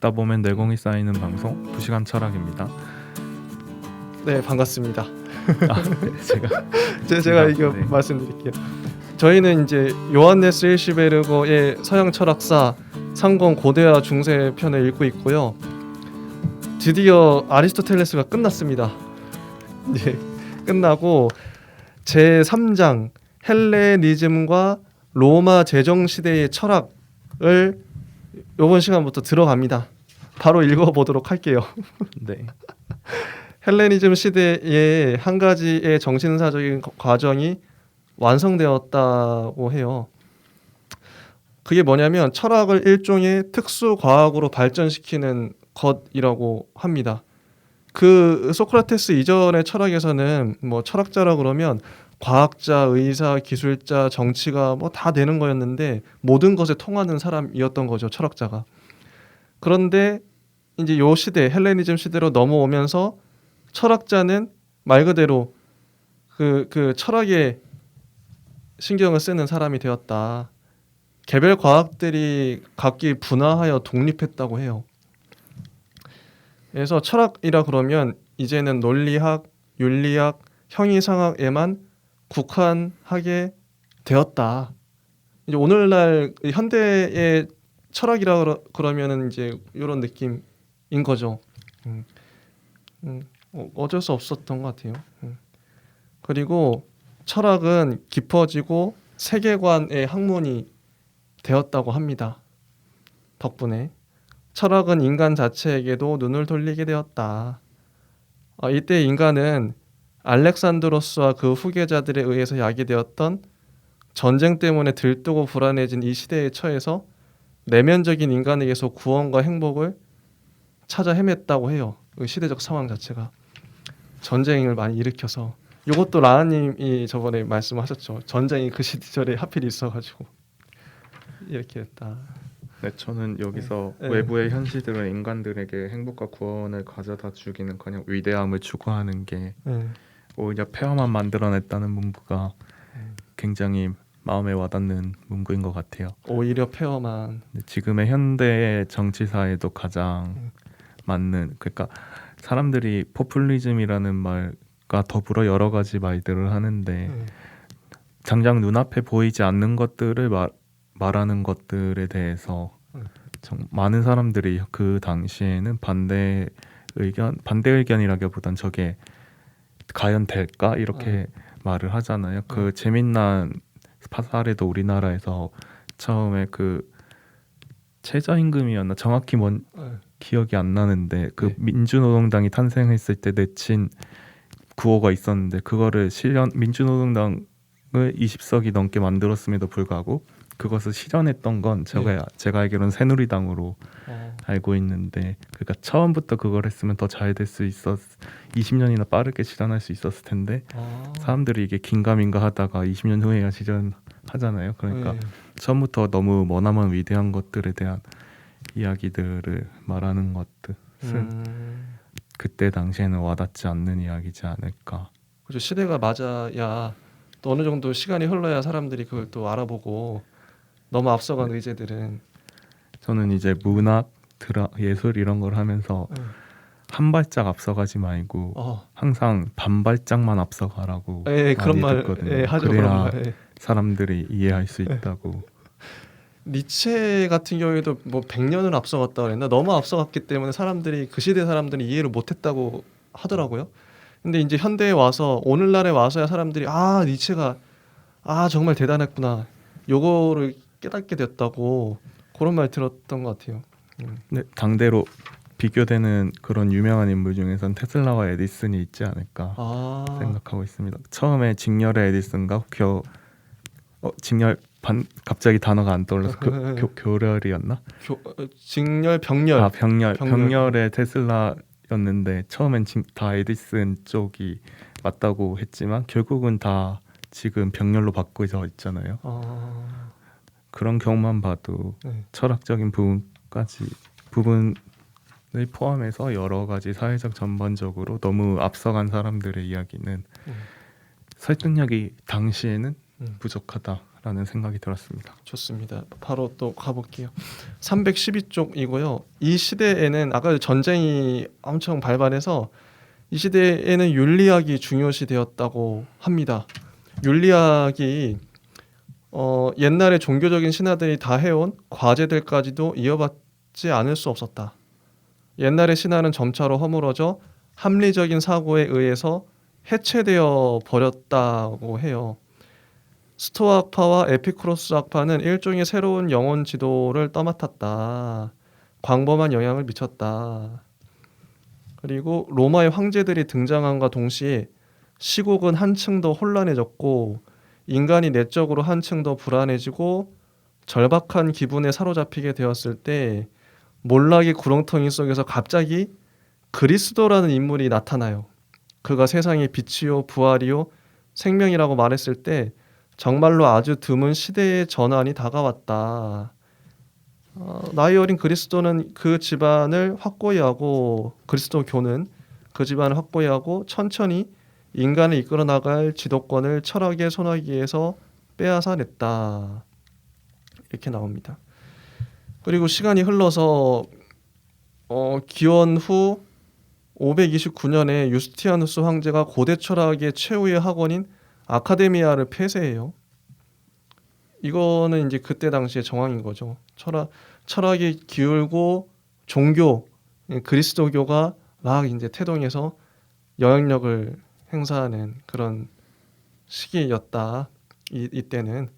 듣다 보면 내공이 쌓이는 방송 2시간 철학입니다. 네, 반갑습니다. 제가 이거 네. 말씀드릴게요. 저희는 이제 요한네스 일시베르거의 서양 철학사 상권 고대화 중세 편을 읽고 있고요. 드디어 아리스토텔레스가 끝났습니다. 네, 끝나고 제 3장 헬레니즘과 로마 제정 시대의 철학을 이번 시간부터 들어갑니다. 바로 읽어보도록 할게요. 네. 헬레니즘 시대에 한 가지의 정신사적인 과정이 완성되었다고 해요. 그게 뭐냐면 철학을 일종의 특수 과학으로 발전시키는 것이라고 합니다. 그 소크라테스 이전의 철학에서는 뭐 철학자라 그러면 과학자, 의사, 기술자, 정치가 뭐 다 되는 거였는데 모든 것에 통하는 사람이었던 거죠, 철학자가. 그런데 이제 요 시대, 헬레니즘 시대로 넘어오면서 철학자는 말 그대로 그 철학에 신경을 쓰는 사람이 되었다. 개별 과학들이 각기 분화하여 독립했다고 해요. 그래서 철학이라 그러면 이제는 논리학, 윤리학, 형이상학에만 국한하게 되었다. 이제 오늘날 현대의 철학이라 그러면은 이제 이런 느낌인 거죠. 어쩔 수 없었던 것 같아요. 그리고 철학은 깊어지고 세계관의 학문이 되었다고 합니다. 덕분에 철학은 인간 자체에게도 눈을 돌리게 되었다. 이때 인간은 알렉산드로스와 그 후계자들에 의해서 야기되었던 전쟁 때문에 들뜨고 불안해진 이 시대에 처해서 내면적인 인간에게서 구원과 행복을 찾아 헤맸다고 해요. 그 시대적 상황 자체가 전쟁을 많이 일으켜서. 이것도 라하님이 저번에 말씀하셨죠. 전쟁이 그 시절에 하필 있어가지고 이렇게 됐다. 네, 저는 여기서 네. 외부의 현실들은 인간들에게 행복과 구원을 가져다 주기는 그냥 위대함을 추구하는 게 오히려 폐허만 만들어냈다는 문구가 굉장히 마음에 와닿는 문구인 것 같아요. 오히려 폐허만. 지금의 현대의 정치사에도 가장 맞는, 그러니까 사람들이 포퓰리즘이라는 말과 더불어 여러 가지 말들을 하는데 당장 눈앞에 보이지 않는 것들을 말하는 것들에 대해서 많은 사람들이 그 당시에는 반대 의견이라기보단 저게 과연 될까 이렇게 말을 하잖아요. 그 재미난 사례도 우리나라에서 처음에 그 최저임금이었나 정확히 뭔 기억이 안 나는데 그 민주노동당이 탄생했을 때 내친 구호가 있었는데 그거를 민주노동당을 20석이 넘게 만들었음에도 불구하고 그것을 실현했던 건 제가 알기로는 새누리당으로 알고 있는데, 그러니까 처음부터 그걸 했으면 더 잘 될 수 20년이나 빠르게 실현할 수 있었을 텐데 사람들이 이게 긴가민가 하다가 20년 후에야 실현하잖아요. 그러니까 처음부터 너무 머나먼 위대한 것들에 대한 이야기들을 말하는 것들은 그때 당시에는 와닿지 않는 이야기지 않을까. 그렇죠. 시대가 맞아야 또 어느 정도 시간이 흘러야 사람들이 그걸 또 알아보고 너무 앞서간 의제들은. 저는 이제 문학, 예술 이런 걸 하면서 한 발짝 앞서가지 말고 항상 반 발짝만 앞서가라고 그런 많이 말 듣거든요. 하죠. 그래야 그런 말. 사람들이 이해할 수 있다고. 니체 같은 경우에도 뭐 100년을 앞서갔다 그랬나? 너무 앞서갔기 때문에 사람들이 그 시대 사람들이 이해를 못했다고 하더라고요. 근데 이제 현대에 와서 오늘날에 와서야 사람들이 니체가 정말 대단했구나. 요거를 깨닫게 됐다고 그런 말 들었던 것 같아요. 네, 당대로 비교되는 그런 유명한 인물 중에서는 테슬라와 에디슨이 있지 않을까 생각하고 있습니다. 처음에 직렬의 에디슨과 직렬 갑자기 단어가 안 떠올라서 교렬이었나? 직렬 병렬. 병렬의 테슬라였는데 처음엔 다 에디슨 쪽이 맞다고 했지만 결국은 다 지금 병렬로 바꾸어져 있잖아요. 그런 경우만 봐도 철학적인 부분을 포함해서 여러 가지 사회적 전반적으로 너무 앞서간 사람들의 이야기는 설득력이 당시에는 부족하다. 않을까라는 생각이 들었습니다. 좋습니다. 바로 또 가볼게요. 312쪽이고요. 이 시대에는 아까 전쟁이 엄청 발발해서 이 시대에는 윤리학이 중요시되었다고 합니다. 윤리학이 옛날에 종교적인 신하들이 다 해온 과제들까지도 이어받지 않을 수 없었다. 옛날의 신화는 점차로 허물어져 합리적인 사고에 의해서 해체되어 버렸다고 해요. 스토아 학파와 에피쿠로스 학파는 일종의 새로운 영혼 지도를 떠맡았다. 광범한 영향을 미쳤다. 그리고 로마의 황제들이 등장함과 동시에 시국은 한층 더 혼란해졌고 인간이 내적으로 한층 더 불안해지고 절박한 기분에 사로잡히게 되었을 때 몰락의 구렁텅이 속에서 갑자기 그리스도라는 인물이 나타나요. 그가 세상의 빛이요 부활이요 생명이라고 말했을 때 정말로 아주 드문 시대의 전환이 다가왔다. 나이 어린 그리스도는 그 집안을 확고히 하고 그리스도교는 그 집안을 확고히 하고 천천히 인간을 이끌어 나갈 지도권을 철학의 소나기에서 빼앗아냈다. 이렇게 나옵니다. 그리고 시간이 흘러서 기원 후 529년에 유스티아누스 황제가 고대 철학의 최후의 학원인 아카데미아를 폐쇄해요. 이거는 이제 그때 당시의 정황인 거죠. 철학이 기울고 종교 그리스도교가 막 이제 태동해서 영향력을 행사하는 그런 시기였다. 이때는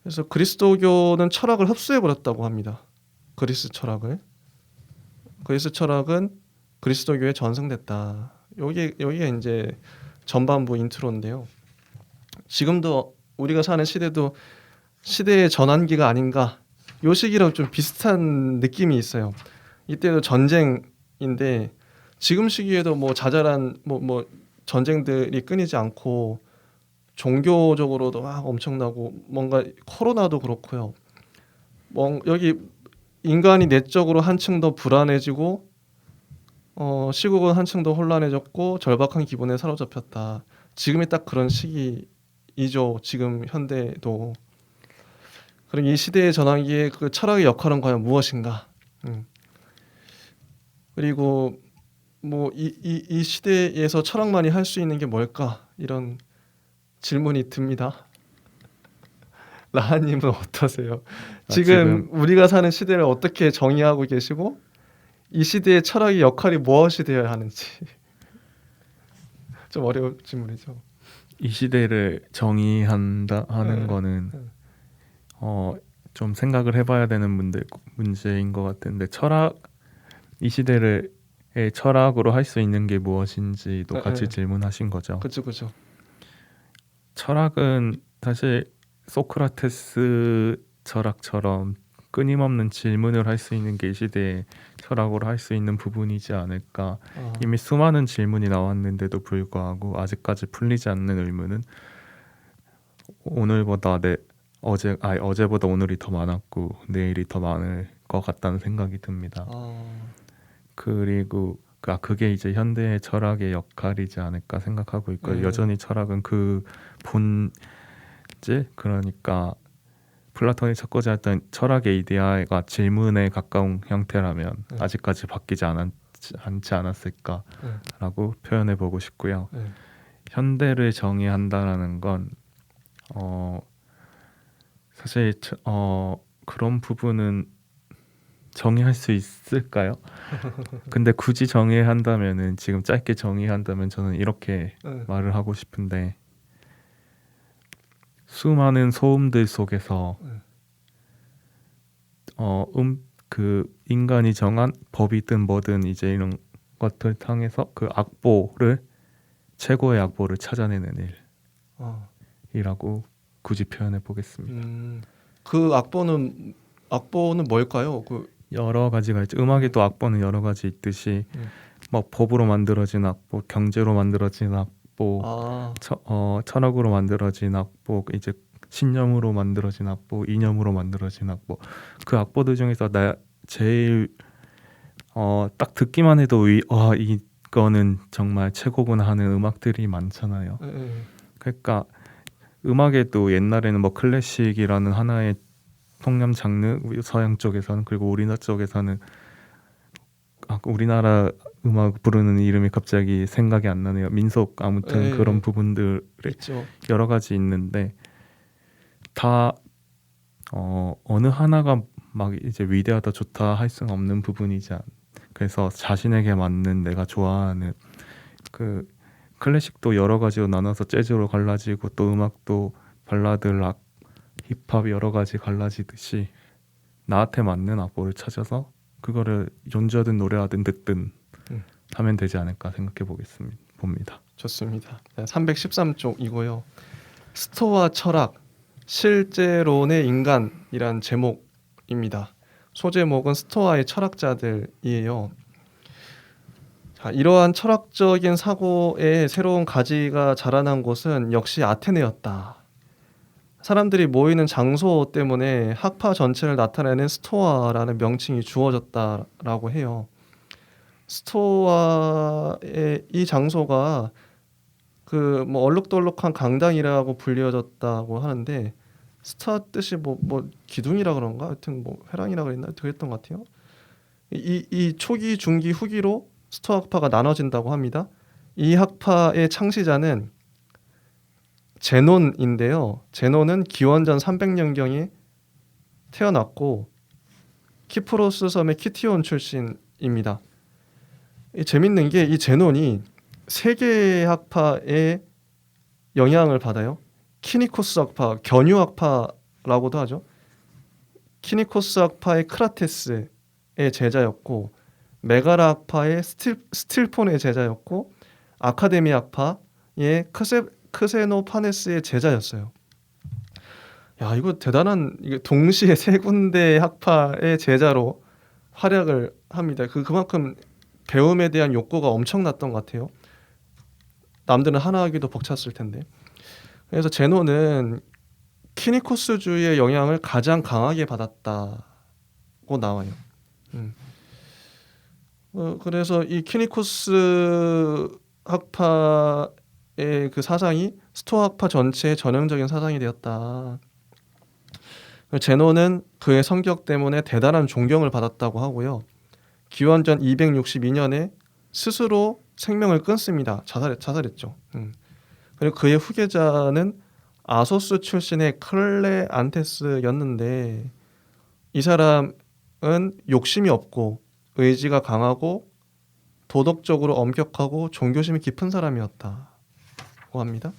그래서 그리스도교는 철학을 흡수해 버렸다고 합니다. 그리스 철학은 그리스도교에 전승됐다. 여기가 이제 전반부 인트로인데요. 지금도 우리가 사는 시대도 시대의 전환기가 아닌가. 요 시기랑 좀 비슷한 느낌이 있어요. 이때도 전쟁인데 지금 시기에도 뭐 자잘한 뭐 전쟁들이 끊이지 않고 종교적으로도 막 엄청나고 뭔가 코로나도 그렇고요. 여기 인간이 내적으로 한층 더 불안해지고 시국은 한층 더 혼란해졌고 절박한 기분에 사로잡혔다. 지금이 딱 그런 시기이죠. 지금 현대도. 그럼 이 시대의 전환기에 그 철학의 역할은 과연 무엇인가? 그리고 뭐 이 시대에서 철학만이 할 수 있는 게 뭘까? 이런 질문이 듭니다. 라하님은 어떠세요? 지금 우리가 사는 시대를 어떻게 정의하고 계시고 이 시대의 철학의 역할이 무엇이 되어야 하는지 좀 어려운 질문이죠. 이 시대를 정의한다 하는 거는 좀 생각을 해봐야 되는 문제인 것 같은데 이 시대를 철학으로 할 수 있는 게 무엇인지도 같이 질문하신 거죠. 그렇죠. 철학은 사실 소크라테스 철학처럼 끊임없는 질문을 할 수 있는 게 이 시대의 철학으로 할 수 있는 부분이지 않을까. 이미 수많은 질문이 나왔는데도 불구하고 아직까지 풀리지 않는 의문은 어제보다 오늘이 더 많았고 내일이 더 많을 것 같다는 생각이 듭니다. 그리고 그게 이제 현대의 철학의 역할이지 않을까 생각하고 있고요. 여전히 철학은 그 본질, 그러니까 플라톤이 찾고자 했던 철학의 이데아가 질문에 가까운 형태라면 아직까지 바뀌지 않지 않았을까라고 표현해 보고 싶고요. 현대를 정의한다라는 건 사실 그런 부분은 정의할 수 있을까요? 근데 굳이 정의한다면은 지금 짧게 정의한다면 저는 이렇게 말을 하고 싶은데 수많은 소음들 속에서 그 인간이 정한 법이든 뭐든 이제 이런 것들 통해서 그 최고의 악보를 찾아내는 일이라고 굳이 표현해 보겠습니다. 그 악보는 뭘까요? 여러 가지가 있죠. 음악에도 악보는 여러 가지 있듯이 뭐 법으로 만들어진 악보, 경제로 만들어진 악보, 철학으로 만들어진 악보, 이제 신념으로 만들어진 악보, 이념으로 만들어진 악보. 그 악보들 중에서 제일 딱 듣기만 해도 이거는 정말 최고구나 하는 음악들이 많잖아요. 그러니까 음악에도 옛날에는 뭐 클래식이라는 하나의 통념 장르, 서양 쪽에서는, 그리고 우리나라 쪽에서는 우리나라 음악 부르는 이름이 갑자기 생각이 안 나네요. 민속 아무튼 예, 그런 부분들이 있죠. 여러 가지 있는데 다 어느 하나가 막 이제 위대하다 좋다 할 수는 없는 부분이지 그래서 자신에게 맞는 내가 좋아하는 그 클래식도 여러 가지로 나눠서 재즈로 갈라지고 또 음악도 발라드, 락, 힙합 여러 가지 갈라지듯이 나한테 맞는 악보를 찾아서 그거를 연주하든 노래하든 듣든 음. 하면 되지 않을까 생각해 봅니다. 좋습니다. 313쪽이고요. 스토아 철학, 실제론의 인간이란 제목입니다. 소제목은 스토아의 철학자들이에요. 자, 이러한 철학적인 사고의 새로운 가지가 자라난 곳은 역시 아테네였다. 사람들이 모이는 장소 때문에 학파 전체를 나타내는 스토아라는 명칭이 주어졌다라고 해요. 스토아의 이 장소가 그 뭐 얼룩덜룩한 강당이라고 불려졌다고 하는데 스토아 뜻이 뭐 기둥이라 그런가? 하여튼 뭐 회랑이라 그랬나? 그랬던 것 같아요. 이 초기, 중기, 후기로 스토아 학파가 나눠진다고 합니다. 이 학파의 창시자는 제논인데요. 제논은 기원전 300년경에 태어났고 키프로스 섬의 키티온 출신입니다. 재밌는 게 이 제논이 세계 학파의 영향을 받아요. 키니코스 학파, 견유 학파라고도 하죠. 키니코스 학파의 크라테스의 제자였고 메가라 학파의 스틸폰의 제자였고 아카데미 학파의 크세노파네스의 제자였어요. 야, 이거 대단한, 이게 동시에 세 군데 학파의 제자로 활약을 합니다. 그만큼 배움에 대한 욕구가 엄청났던 것 같아요. 남들은 하나 하기도 벅찼을 텐데. 그래서 제논은 키니코스주의의 영향을 가장 강하게 받았다고 나와요. 그래서 이 키니코스 학파의 그 사상이 스토아 학파 전체의 전형적인 사상이 되었다. 제논은 그의 성격 때문에 대단한 존경을 받았다고 하고요. 기원전 262년에 스스로 생명을 끊습니다. 자살했죠. 그리고 그의 후계자는 아소스 출신의 클레안테스였는데 이 사람은 욕심이 없고 의지가 강하고 도덕적으로 엄격하고 종교심이 깊은 사람이었다고 합니다.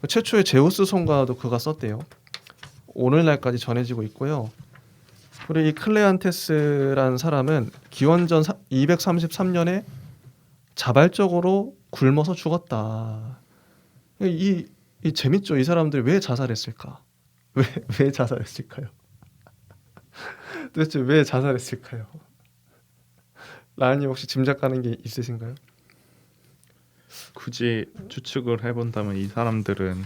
최초의 제우스 성가도 그가 썼대요. 오늘날까지 전해지고 있고요. 그리고 이 클레안테스라는 사람은 기원전 233년에 자발적으로 굶어서 죽었다. 이 재밌죠. 이 사람들이 왜 자살했을까? 왜 자살했을까요? 도대체 왜 자살했을까요? 라니 혹시 짐작가는 게 있으신가요? 굳이 추측을 해본다면 이 사람들은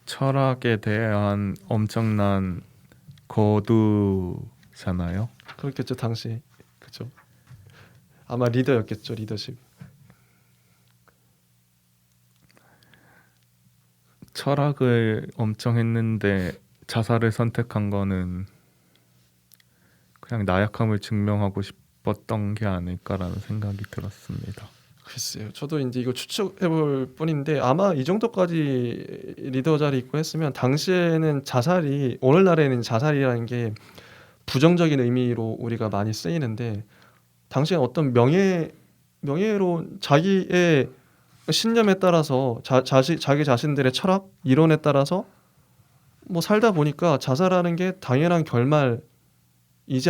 철학에 대한 엄청난 거두잖아요. 그렇겠죠. 당시 그렇죠. 아마 리더였겠죠. 리더십. 철학을 엄청 했는데 자살을 선택한 거는 그냥 나약함을 증명하고 싶었던 게 아닐까라는 생각이 들었습니다. 글쎄요. 저도 이제 이거 추측해볼 뿐인데 아마 이 정도까지 리더 자리 있고 했으면 당시에는 자살이 오늘날에는 자살이라는 게 부정적인 의미로 우리가 많이 쓰이는데 당시엔 어떤 명예로 자기의 신념에 따라서 자기 자신들의 철학 이론에 따라서 뭐 살다 보니까 자살하는 게 당연한 결말이지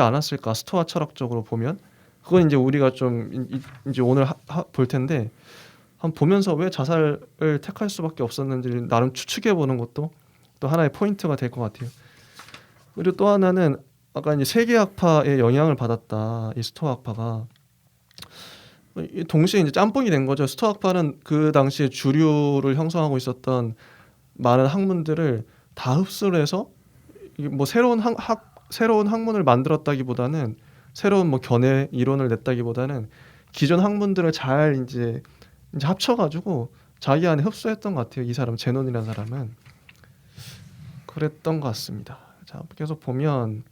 않았을까. 스토아 철학적으로 보면 그건 이제 우리가 좀 이제 오늘 볼 텐데 한번 보면서 왜 자살을 택할 수밖에 없었는지를 나름 추측해 보는 것도 또 하나의 포인트가 될 것 같아요. 그리고 또 하나는 아까 이제 세계학파의 영향을 받았다. 이 스토아 학파가 동시에 이제 짬뽕이 된 거죠. 스토아 학파는 그 당시에 주류를 형성하고 있었던 많은 학문들을 다 흡수를 해서 뭐 새로운 학문을 만들었다기보다는 새로운 뭐 견해 이론을 냈다기보다는 기존 학문들을 잘 이제 합쳐가지고 자기 안에 흡수했던 것 같아요. 이 사람 제논이라는 사람은. 그랬던 것 같습니다. 자, 계속 보면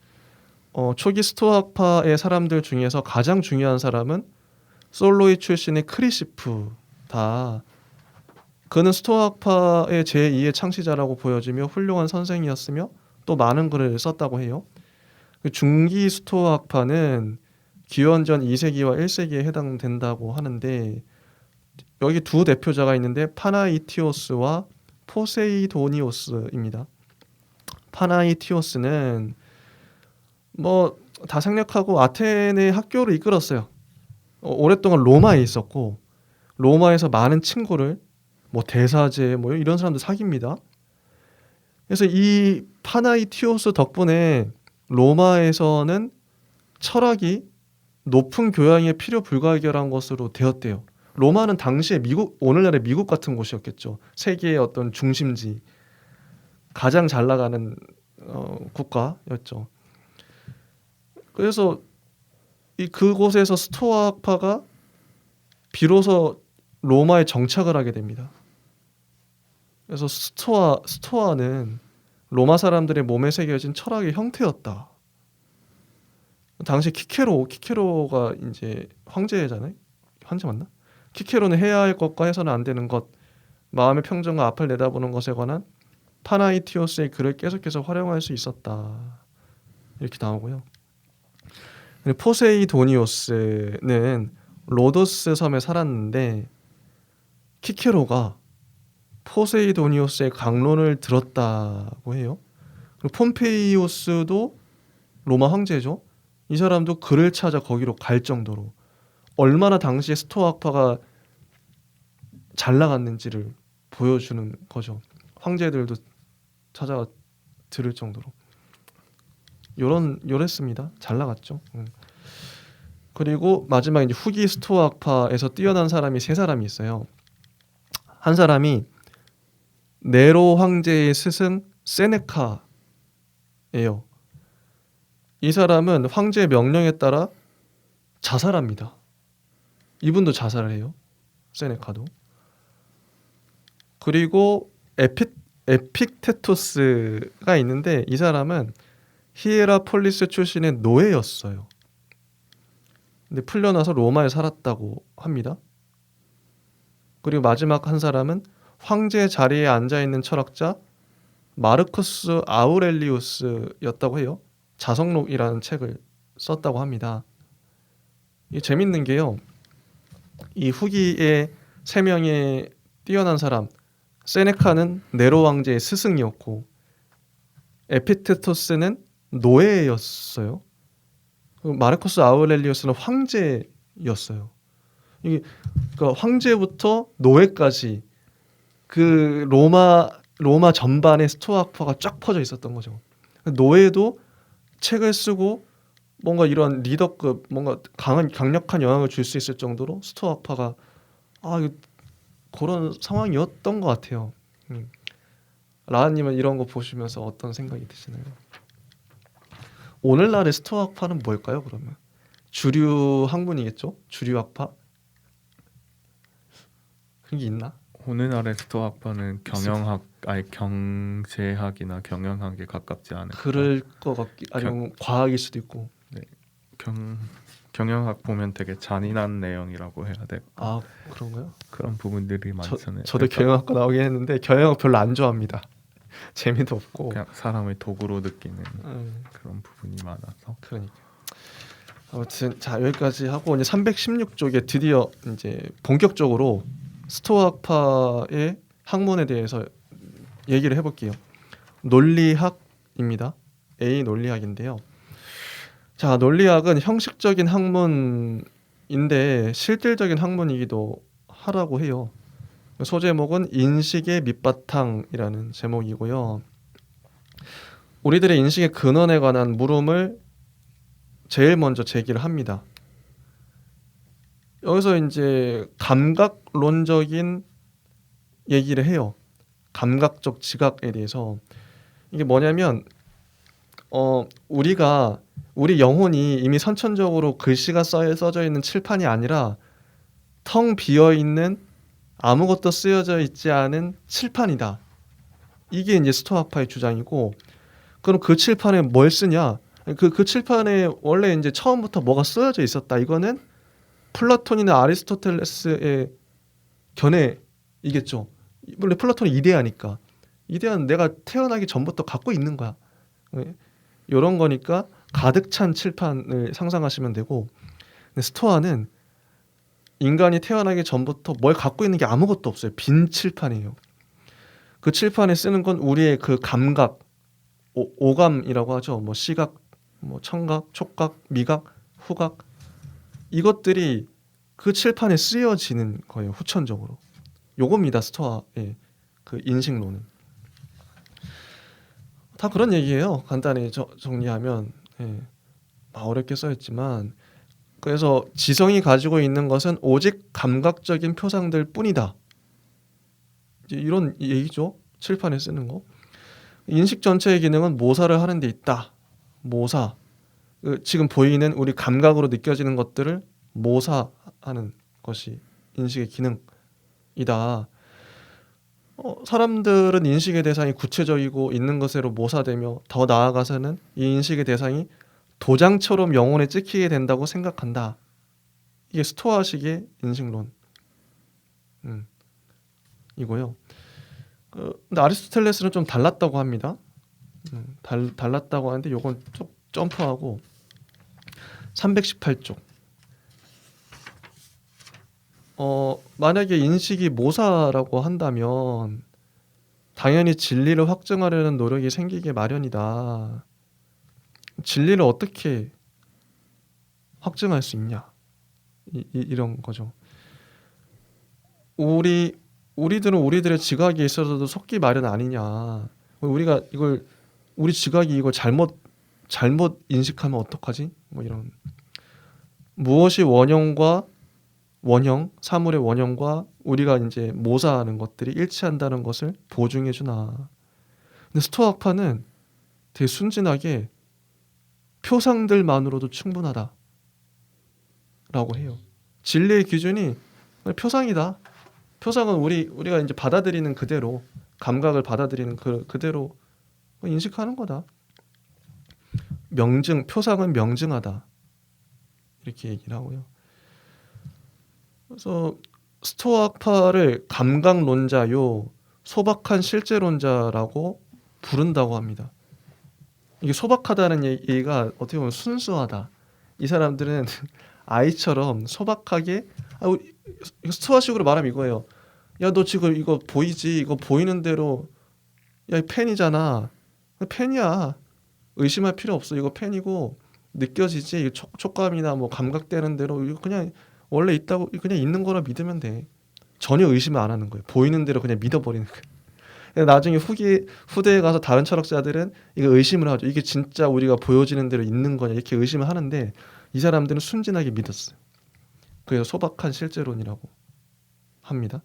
초기 스토아파의 사람들 중에서 가장 중요한 사람은 솔로이 출신의 크리시프다. 그는 스토아파의 제2의 창시자라고 보여지며 훌륭한 선생이었으며 또 많은 글을 썼다고 해요. 중기 스토아파는 기원전 2세기와 1세기에 해당된다고 하는데 여기 두 대표자가 있는데 파나이티오스와 포세이도니오스입니다. 파나이티오스는 뭐 다 생략하고 아테네 학교를 이끌었어요. 오랫동안 로마에 있었고 로마에서 많은 친구를 뭐 대사제 뭐 이런 사람들 사귀입니다. 그래서 이 파나이티오스 덕분에 로마에서는 철학이 높은 교양에 필요 불가결한 것으로 되었대요. 로마는 당시에 미국, 오늘날의 미국 같은 곳이었겠죠. 세계의 어떤 중심지, 가장 잘 나가는 국가였죠. 그래서 그곳에서 스토아파가 비로소 로마에 정착을 하게 됩니다. 그래서 스토아는 로마 사람들의 몸에 새겨진 철학의 형태였다. 당시 키케로가 이제 황제잖아요. 황제 맞나? 키케로는 해야 할 것과 해서는 안 되는 것, 마음의 평정과 앞을 내다보는 것에 관한 파나이티오스의 글을 계속해서 활용할 수 있었다. 이렇게 나오고요. 포세이도니오스는 로도스 섬에 살았는데 키케로가 포세이도니오스의 강론을 들었다고 해요. 그리고 폼페이오스도 로마 황제죠. 이 사람도 글을 찾아 거기로 갈 정도로 얼마나 당시에 스토아파가 잘 나갔는지를 보여주는 거죠. 황제들도 찾아가 들을 정도로 요랬습니다. 잘 나갔죠. 그리고 마지막 이제 후기 스토아파에서 뛰어난 사람이 세 사람이 있어요. 한 사람이 네로 황제의 스승 세네카예요. 이 사람은 황제의 명령에 따라 자살합니다. 이분도 자살을 해요. 세네카도. 그리고 에픽테토스가 있는데 이 사람은 히에라폴리스 출신의 노예였어요. 근데 풀려나서 로마에 살았다고 합니다. 그리고 마지막 한 사람은 황제 자리에 앉아있는 철학자 마르쿠스 아우렐리우스였다고 해요. 자성록이라는 책을 썼다고 합니다. 이게 재밌는 게요. 이 후기의 세 명의 뛰어난 사람, 세네카는 네로 왕제의 스승이었고 에피테토스는 노예였어요. 마르쿠스 아우렐리우스는 황제였어요. 이게 그러니까 황제부터 노예까지 그 로마 전반에 스토아파가 쫙 퍼져 있었던 거죠. 노예도 책을 쓰고 뭔가 이런 리더급 뭔가 강력한 영향을 줄 수 있을 정도로 스토아파가 그런 상황이었던 것 같아요. 라하님은 이런 거 보시면서 어떤 생각이 드시나요? 오늘날의 스토아파는 뭘까요? 그러면 주류 학문이겠죠? 주류 학파? 그런 게 있나? 오늘날의 스토아파는 경영학, 아니 경제학이나 경영학에 가깝지 않을까. 그럴 것 같기 아니면 과학일 수도 있고. 네, 경영학 보면 되게 잔인한 내용이라고 해야 돼. 그런가요? 그런 부분들이 많잖아요. 저도 경영학과 나오긴 했는데 경영학 별로 안 좋아합니다. 재미도 없고 그냥 사람을 도구로 느끼는 그런 부분이 많아서. 그러니까. 아무튼 자 여기까지 하고 이제 316쪽에 드디어 이제 본격적으로 스토아파의 학문에 대해서 얘기를 해볼게요. 논리학입니다. A 논리학인데요. 자 논리학은 형식적인 학문인데 실질적인 학문이기도 하라고 해요. 소제목은 인식의 밑바탕이라는 제목이고요. 우리들의 인식의 근원에 관한 물음을 제일 먼저 제기를 합니다. 여기서 이제 감각론적인 얘기를 해요. 감각적 지각에 대해서. 이게 뭐냐면 우리 영혼이 이미 선천적으로 글씨가 써져 있는 칠판이 아니라 텅 비어 있는 아무것도 쓰여져 있지 않은 칠판이다. 이게 이제 스토아파의 주장이고, 그럼 그 칠판에 뭘 쓰냐? 그 칠판에 원래 이제 처음부터 뭐가 쓰여져 있었다. 이거는 플라톤이나 아리스토텔레스의 견해이겠죠. 원래 플라톤이 이데아니까. 이데아는 내가 태어나기 전부터 갖고 있는 거야. 이런 거니까 가득 찬 칠판을 상상하시면 되고, 근데 스토아는 인간이 태어나기 전부터 뭘 갖고 있는 게 아무것도 없어요. 빈 칠판이에요. 그 칠판에 쓰는 건 우리의 그 감각, 오감이라고 하죠. 뭐 시각, 뭐 청각, 촉각, 미각, 후각, 이것들이 그 칠판에 쓰여지는 거예요. 후천적으로. 요겁니다. 스토아의 그 인식론은. 다 그런 얘기예요. 간단히 정리하면. 예. 어렵게 써있지만, 그래서 지성이 가지고 있는 것은 오직 감각적인 표상들 뿐이다. 이제 이런 얘기죠. 칠판에 쓰는 거. 인식 전체의 기능은 모사를 하는 데 있다. 모사. 지금 보이는 우리 감각으로 느껴지는 것들을 모사하는 것이 인식의 기능이다. 사람들은 인식의 대상이 구체적이고 있는 것으로 모사되며 더 나아가서는 이 인식의 대상이 도장처럼 영혼에 찍히게 된다고 생각한다. 이게 스토아식의 인식론. 이고요. 근데 아리스토텔레스는 좀 달랐다고 합니다. 달랐다고 하는데 요건 좀 점프하고 318쪽. 만약에 인식이 모사라고 한다면 당연히 진리를 확증하려는 노력이 생기게 마련이다. 진리를 어떻게 확증할 수 있냐? 이런 거죠. 우리들은 우리들의 지각이 있어서도 속기 마련 아니냐? 우리가 이걸 우리 지각이 이걸 잘못 인식하면 어떡하지? 뭐 이런. 무엇이 사물의 원형과 우리가 이제 모사하는 것들이 일치한다는 것을 보증해 주나. 근데 스토아파는 되게 순진하게 표상들만으로도 충분하다라고 해요. 진리의 기준이 표상이다. 표상은 우리가 이제 받아들이는 그대로, 감각을 받아들이는 그대로 인식하는 거다. 표상은 명증하다. 이렇게 얘기를 하고요. 그래서 스토아파를 감각론자요, 소박한 실제론자라고 부른다고 합니다. 이게 소박하다는 얘기가 어떻게 보면 순수하다. 이 사람들은 아이처럼 소박하게, 스토아식으로 말하면 이거예요. 야, 너 지금 이거 보이지? 이거 보이는 대로, 야, 펜이잖아. 펜이야. 의심할 필요 없어. 이거 펜이고 느껴지지? 촉감이나 뭐 감각되는 대로 이거 그냥 원래 있다고, 그냥 있는 거라 믿으면 돼. 전혀 의심을 안 하는 거예요. 보이는 대로 그냥 믿어버리는 거예요. 나중에 후대에 가서 다른 철학자들은 이거 의심을 하죠. 이게 진짜 우리가 보여지는 대로 있는 거냐 이렇게 의심을 하는데, 이 사람들은 순진하게 믿었어요. 그래서 소박한 실제론이라고 합니다.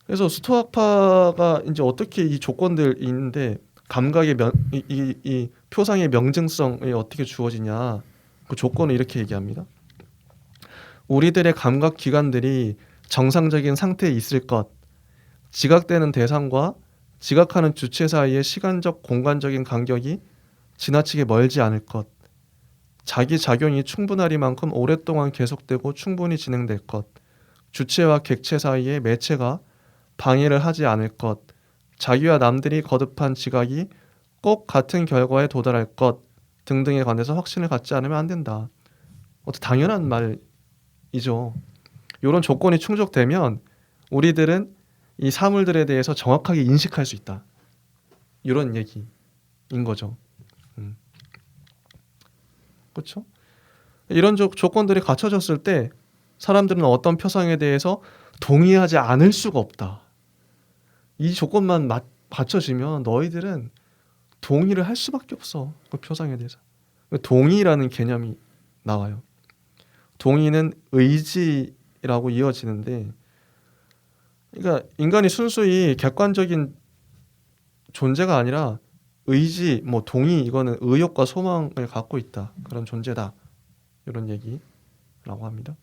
그래서 스토아파가 이제 어떻게 이 조건들이 있는데 감각의 이 표상의 명증성이 어떻게 주어지냐, 그 조건을 이렇게 얘기합니다. 우리들의 감각 기관들이 정상적인 상태에 있을 것, 지각되는 대상과 지각하는 주체 사이의 시간적 공간적인 간격이 지나치게 멀지 않을 것, 자기 작용이 충분하리만큼 오랫동안 계속되고 충분히 진행될 것, 주체와 객체 사이의 매체가 방해를 하지 않을 것, 자기와 남들이 거듭한 지각이 꼭 같은 결과에 도달할 것 등등에 관해서 확신을 갖지 않으면 안 된다. 당연한 말이죠. 이런 조건이 충족되면 우리들은 이 사물들에 대해서 정확하게 인식할 수 있다. 이런 얘기인 거죠. 그렇죠? 이런 조건들이 갖춰졌을 때 사람들은 어떤 표상에 대해서 동의하지 않을 수가 없다. 이 조건만 갖춰지면 너희들은 동의를 할 수밖에 없어. 그 표상에 대해서. 동의라는 개념이 나와요. 동의는 의지라고 이어지는데, 그러니까 인간이 순수히 객관적인 존재가 아니라 의지, 동의, 이거는 의욕과 소망을 갖고 있다. 그런 존재다. 이런 얘기라고 합니다.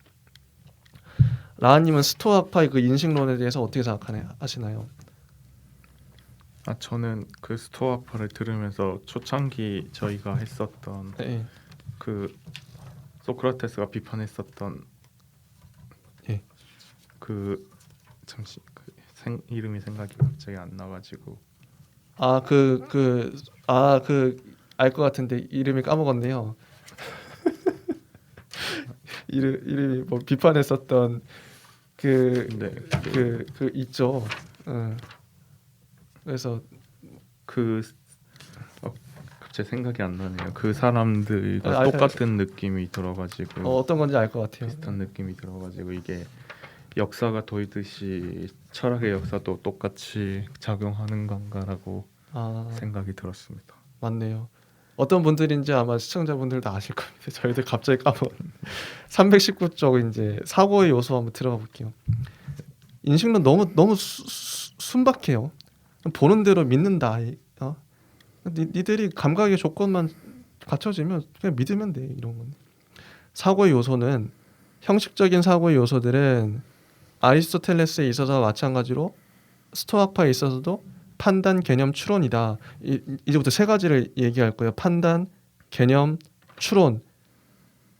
라하님은 스토아파의 그 인식론에 대해서 어떻게 생각하시나요? 저는 그 스토아파를 들으면서 초창기 저희가 했었던 네. 그 소크라테스가 비판했었던 예. 그 잠시 이름이 생각이 갑자기 안 나가지고 알 것 같은데 이름이 까먹었네요. 이름이 뭐 비판했었던 네. 그 있죠. 그래서 그 갑자기 생각이 안 나네요. 그 사람들과 아, 아, 똑같은 느낌이 들어가지고 어떤 건지 알 것 같아요. 비슷한 느낌이 들어가지고 이게 역사가 도이듯이 철학의 역사도 똑같이 작용하는 건가라고 생각이 들었습니다. 맞네요. 어떤 분들인지 아마 시청자분들도 아실 겁니다. 저희들 갑자기 까먹은 319쪽 이제 사고의 요소 한번 들어가 볼게요. 인식론 너무 순박해요. 보는 대로 믿는다. 니들이 감각의 조건만 갖춰지면 그냥 믿으면 돼. 이런 건. 사고의 요소는 형식적인 사고의 요소들은 아리스토텔레스에 있어서 마찬가지로 스토아파에 있어서도 판단, 개념, 추론이다. 이제부터 세 가지를 얘기할 거예요. 판단, 개념, 추론.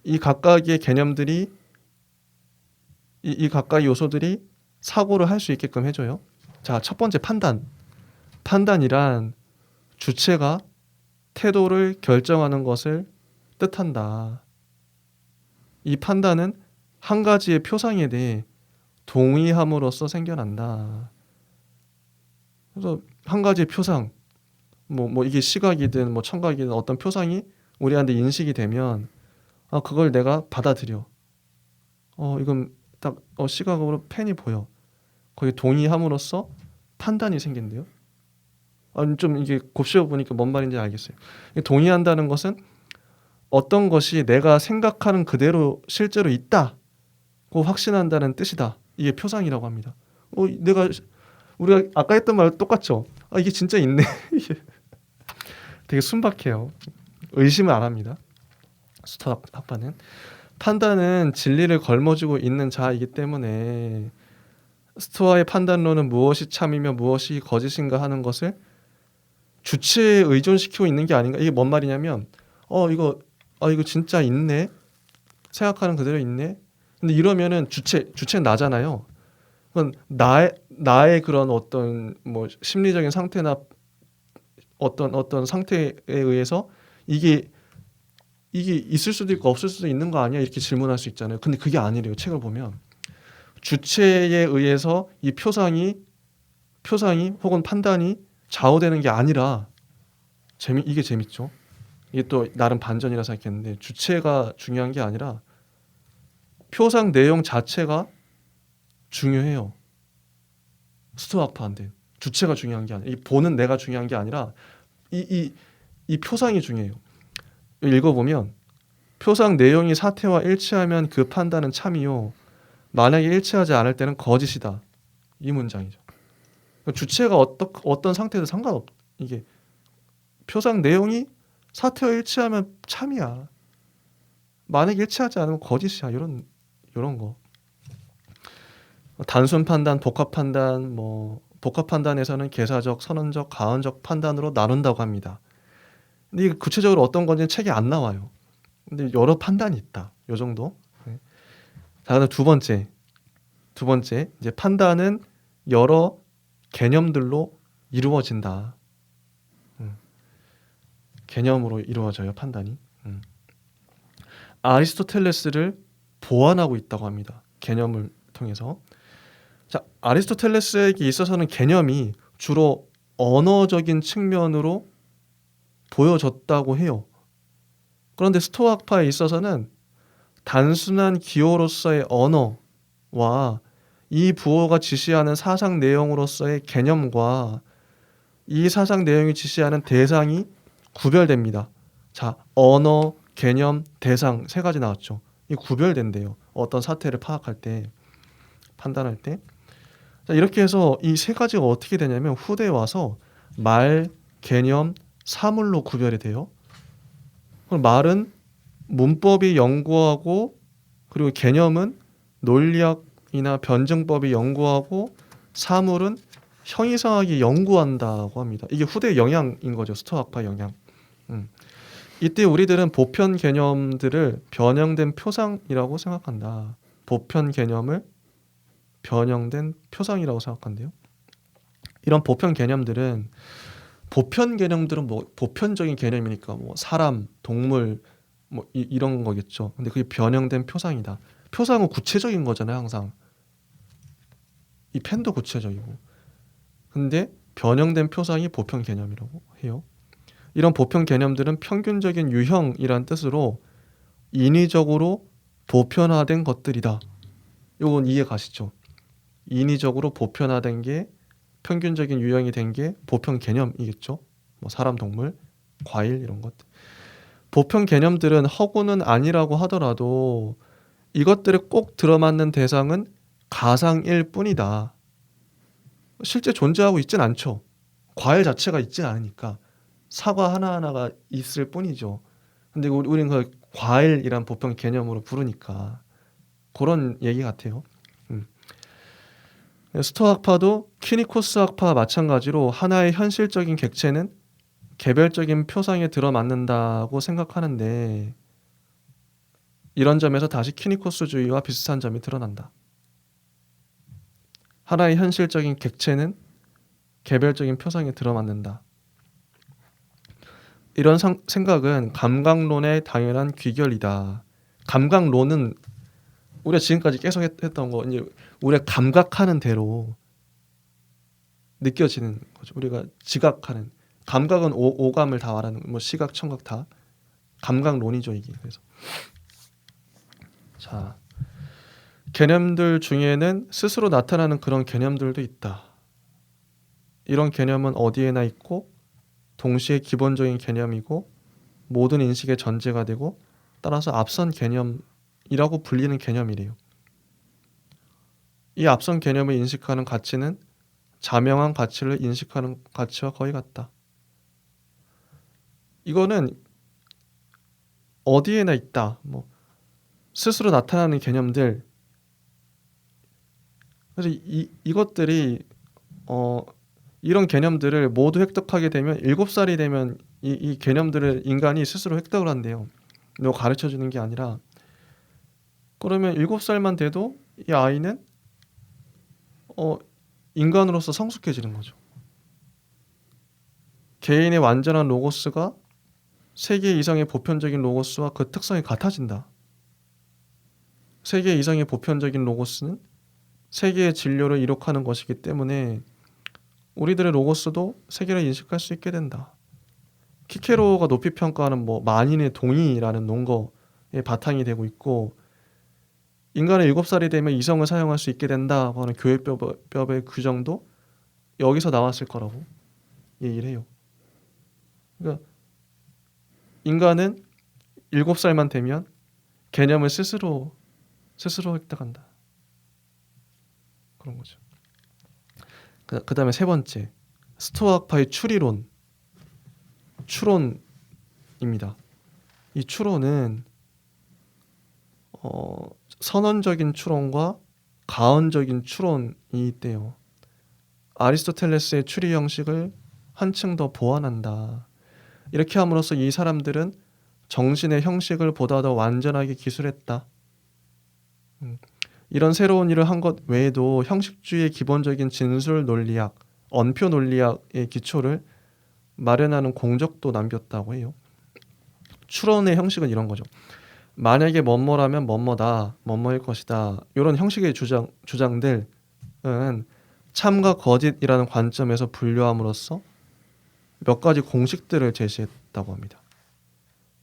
이 각각의 개념들이 이 각각의 요소들이 사고를 할 수 있게끔 해줘요. 자, 첫 번째 판단. 판단이란 주체가 태도를 결정하는 것을 뜻한다. 이 판단은 한 가지의 표상에 대해 동의함으로써 생겨난다. 그래서 한 가지의 표상, 뭐 이게 시각이든 뭐 청각이든 어떤 표상이 우리한테 인식이 되면 그걸 내가 받아들여. 이건 딱 시각으로 펜이 보여. 거기 동의함으로써 판단이 생긴대요. 좀 이게 곱씹어 보니까 뭔 말인지 알겠어요. 동의한다는 것은 어떤 것이 내가 생각하는 그대로 실제로 있다고 확신한다는 뜻이다. 이게 표상이라고 합니다. 우리가 아까 했던 말 똑같죠. 이게 진짜 있네. 되게 순박해요. 의심을 안 합니다. 스토아파는 판단은 진리를 걸머쥐고 있는 자이기 때문에 스토아의 판단론은 무엇이 참이며 무엇이 거짓인가 하는 것을 주체에 의존시키고 있는 게 아닌가. 이게 뭔 말이냐면 이거 진짜 있네. 생각하는 그대로 있네. 근데 이러면은 주체는 나잖아요. 그건 나의 그런 어떤 뭐 심리적인 상태나 어떤 상태에 의해서 이게 있을 수도 있고 없을 수도 있는 거 아니야? 이렇게 질문할 수 있잖아요. 근데 그게 아니래요. 책을 보면 주체에 의해서 이 표상이 혹은 판단이 좌우되는 게 아니라 이게 재밌죠. 이게 또 나름 반전이라 생각했는데 주체가 중요한 게 아니라 표상 내용 자체가 중요해요. 스토아파한테 주체가 중요한 게 아니라 이 보는 내가 중요한 게 아니라 이 표상이 중요해요. 읽어보면 표상 내용이 사태와 일치하면 그 판단은 참이요. 만약에 일치하지 않을 때는 거짓이다. 이 문장이죠. 주체가 어떤 상태도 이게 표상 내용이 사태와 일치하면 참이야. 만약에 일치하지 않으면 거짓이야. 이런 거. 단순 판단, 복합 판단, 복합 판단에서는 계사적, 선언적, 가언적 판단으로 나눈다고 합니다. 근데 이게 구체적으로 어떤 건지는 책에 안 나와요. 근데 여러 판단이 있다. 요 정도. 자, 그다음 두 번째 이제 판단은 여러 개념들로 이루어진다. 개념으로 이루어져요, 판단이. 아리스토텔레스를 보완하고 있다고 합니다. 개념을 통해서. 자, 아리스토텔레스에게 있어서는 개념이 주로 언어적인 측면으로 보여졌다고 해요. 그런데 스토아파에 있어서는 단순한 기호로서의 언어와 이 부호가 지시하는 사상 내용으로서의 개념과 이 사상 내용이 지시하는 대상이 구별됩니다. 자, 언어, 개념, 대상 세 가지 나왔죠. 이 구별된대요. 어떤 사태를 파악할 때, 판단할 때. 자, 이렇게 해서 이 세 가지가 어떻게 되냐면 후대에 와서 말, 개념, 사물로 구별이 돼요. 그럼 말은 문법이 연구하고 그리고 개념은 논리학이나 변증법이 연구하고 사물은 형이상하게 연구한다고 합니다. 이게 후대 영향인 거죠. 스토아학파 영향. 이때 우리들은 보편 개념들을 변형된 표상이라고 생각한다. 보편 개념을 변형된 표상이라고 생각한대요. 이런 보편 개념들은 뭐 보편적인 개념이니까 뭐 사람, 동물 뭐 이런 거겠죠. 근데 그게 변형된 표상이다. 표상은 구체적인 거잖아요, 항상. 이 펜도 구체적이고. 근데 변형된 표상이 보편 개념이라고 해요. 이런 보편 개념들은 평균적인 유형이란 뜻으로 인위적으로 보편화된 것들이다. 이건 이해 가시죠? 인위적으로 보편화된 게 평균적인 유형이 된 게 보편 개념이겠죠. 뭐 사람, 동물, 과일 이런 것. 보편 개념들은 허구는 아니라고 하더라도 이것들에 꼭 들어맞는 대상은 가상일 뿐이다. 실제 존재하고 있진 않죠. 과일 자체가 있진 않으니까 사과 하나하나가 있을 뿐이죠. 근데 우리는 그 과일이란 보편 개념으로 부르니까 그런 얘기 같아요. 스토아 학파도 키니코스 학파와 마찬가지로 하나의 현실적인 객체는 개별적인 표상에 들어맞는다고 생각하는데 이런 점에서 다시 키니코스주의와 비슷한 점이 드러난다. 하나의 현실적인 객체는 개별적인 표상에 들어맞는다. 이런 생각은 감각론의 당연한 귀결이다. 감각론은 우리가 지금까지 계속 했던 거, 이제 우리가 감각하는 대로 느껴지는 거죠. 우리가 지각하는 감각은 오감을 다 말하는 뭐 시각, 청각 다 감각론이죠 이게. 그래서 자 개념들 중에는 스스로 나타나는 그런 개념들도 있다. 이런 개념은 어디에나 있고 동시에 기본적인 개념이고 모든 인식의 전제가 되고 따라서 앞선 개념이라고 불리는 개념이래요. 이 앞선 개념을 인식하는 가치는 자명한 가치를 인식하는 가치와 거의 같다. 이거는 어디에나 있다. 뭐 스스로 나타나는 개념들. 그래서 이것들이 이런 개념들을 모두 획득하게 되면 7살이 되면 이 개념들을 인간이 스스로 획득을 한대요. 너 가르쳐 주는 게 아니라 그러면 7살만 돼도 이 아이는 인간으로서 성숙해지는 거죠. 개인의 완전한 로고스가 세계 이상의 보편적인 로고스와 그 특성이 같아진다. 세계 이상의 보편적인 로고스는 세계의 진료를 이룩하는 것이기 때문에 우리들의 로고스도 세계를 인식할 수 있게 된다. 키케로가 높이 평가하는 뭐 만인의 동의라는 논거에 바탕이 되고 있고 인간은 7살이 되면 이성을 사용할 수 있게 된다고 하는 교회법의 규정도 여기서 나왔을 거라고 얘기를 해요. 그러니까 인간은 7살만 되면 개념을 스스로 획득한다. 그런 거죠. 그 다음에 세 번째 스토아학파의 추론입니다. 이 추론은 선언적인 추론과 가언적인 추론이 있대요. 아리스토텔레스의 추리 형식을 한층 더 보완한다. 이렇게 함으로써 이 사람들은 정신의 형식을 보다 더 완전하게 기술했다. 이런 새로운 일을 한 것 외에도 형식주의의 기본적인 진술 논리학, 언표 논리학의 기초를 마련하는 공적도 남겼다고 해요. 추론의 형식은 이런 거죠. 만약에 뭐뭐라면 뭐뭐다, 뭐뭐일 것이다. 이런 형식의 주장들은 참과 거짓이라는 관점에서 분류함으로써 몇 가지 공식들을 제시했다고 합니다.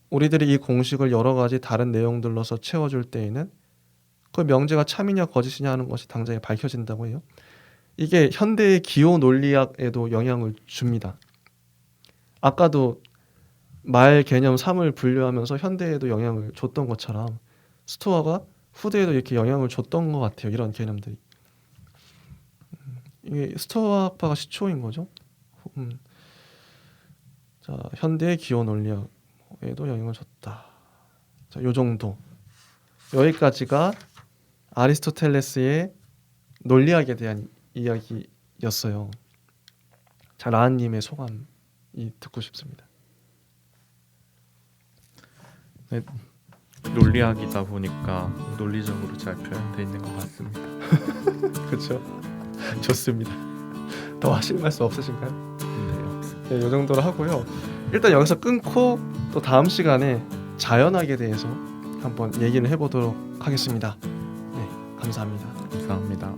우리들이 이 공식을 여러 가지 다른 내용들로서 채워줄 때에는 그 명제가 참이냐 거짓이냐 하는 것이 당장에 밝혀진다고 해요. 이게 현대의 기호 논리학에도 영향을 줍니다. 아까도 말 개념 3을 분류하면서 현대에도 영향을 줬던 것처럼 스토아가 후대에도 이렇게 영향을 줬던 것 같아요. 이런 개념들이. 이게 스토아학파가 시초인 거죠. 자, 현대의 기호 논리학에도 영향을 줬다. 자, 요 정도. 여기까지가 아리스토텔레스의 논리학에 대한 이야기였어요. 자, 라한님의 소감이 듣고 싶습니다. 논리학이다 보니까 논리적으로 잘 표현되어 있는 것 같습니다. 그렇죠. 좋습니다. 더 하실 말씀 없으신가요? 네, 없습니다. 네, 이 정도로 하고요. 일단 여기서 끊고 또 다음 시간에 자연학에 대해서 한번 얘기를 해보도록 하겠습니다. 네, 감사합니다. 감사합니다.